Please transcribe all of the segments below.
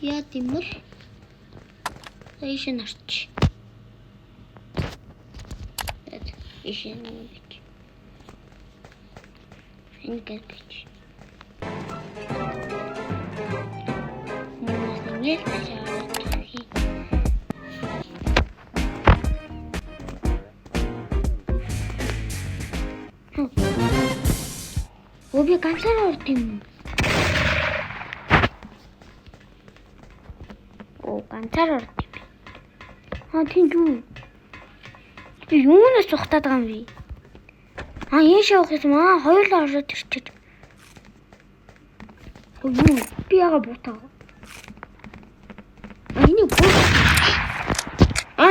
Яа тийм бол эйшэн арч. Эйшэн гэж. Ингээд гэж. Мөн ингэж ташаад хий. Оби ганцаараа орд юм. Ганцаараа орд юм. Тийм юу? Би юунаас цухтаад байгаа юм бэ? Яаш явах юм хоёулаа ороод ирчихэд. Юу? Би яага буутаа. Энийг буу.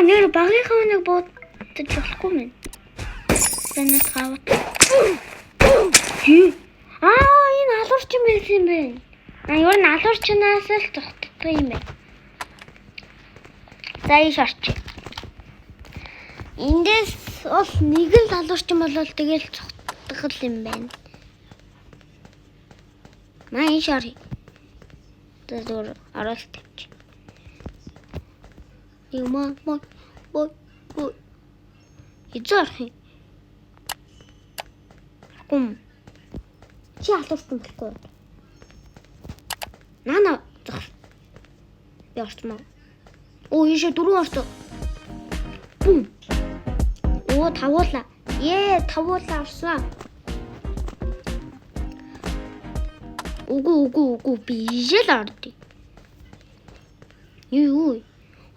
Нэр багийнхаа нэг буутаж болохгүй мэн. Танаас гавт. Энэ алуурчин байсан юм байна. Юу н алуурчнаас л цухтдаг юм байна. За ийш орчих. Эндээс бол нэг л алуурчин болвол тэгэл цухтдаг юм байна. Ийш оръё. Зүгээр ороод тавьчих. Мой. Эзэрх. Чи алуурчин гэхгүй. Нана. Би орчмоо. Ийшээ дөрөв орсон. Тавуулаа. Тавуулаа орсон. Үгүй би ижил ордё. Юу?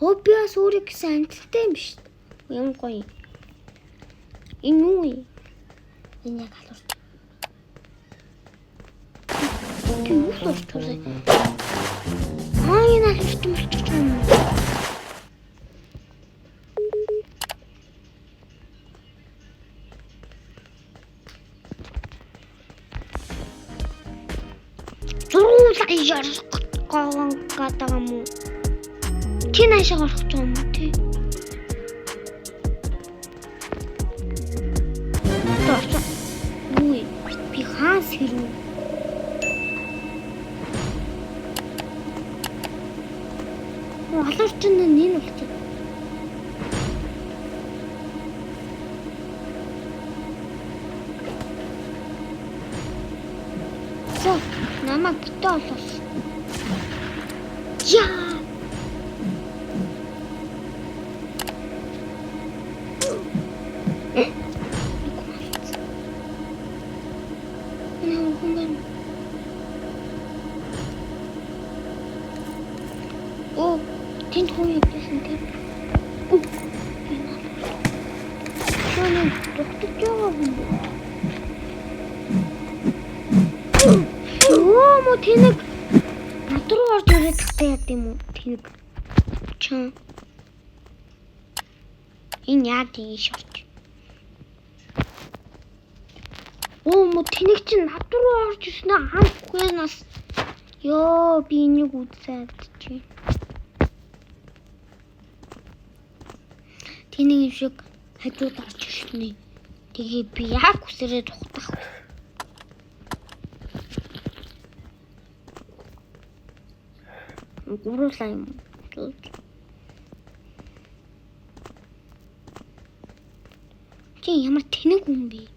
Би бас өөрийг гэсэн амттай юм биш. Ямар гоё. Энэ юу? Энэ яг алуурч. Юу болчихсон? Энэ алуурч юм. Ярах гоо юм. Чи наашаа гарах гэж юм тий. Үй, би хаас хэрнэ. Алуурчин нэн болчих. Намайг битээ олвол. Яа. Тэнд хүн юм байсан тийм. Шөнө дутаж байгаа юм. Тэнэг над руу орж ирээд тахтай яд юм уу? Тэнэг. Чаа. Энэ яа тийш орч. Тэнэг чинь над руу орж ирсэн аа хам хүхээс. Ёо би энийг үзээд чи. Тэнэг юм шиг хажууд орж ирсэн. Тэгээ би яг хүсэрээ тухтах. Гурлаа юм. Чи ямар тэнэг хүн бэ?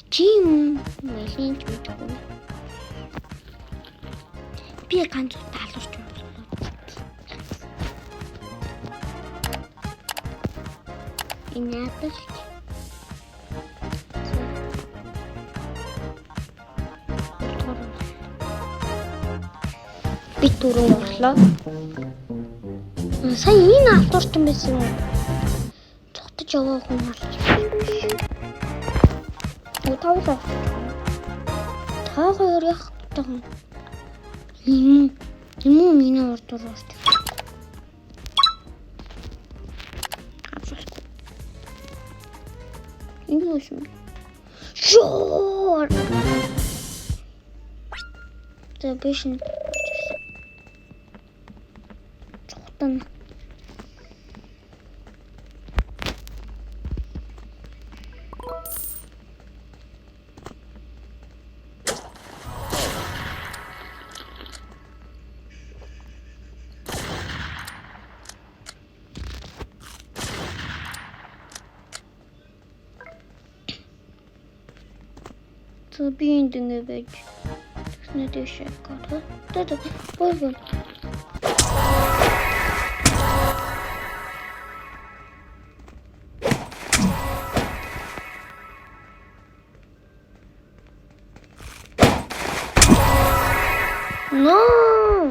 Чи юм мэлийн ч мэдгүй. Би ганц таалуулж байна. Энэ яах вэ? Би дөрөв орлоо. Сая энэ алуурчин байсан юм. Цогтож яваа хүн алж. Тавлаа. Хоёр яах вэ? Юм миний урдуур орж. Энэ юу юм? Шоо. За биш нь. Цогтон. So би энд ингэ байж. Тэснэ дэшээ гоо. Бой. No.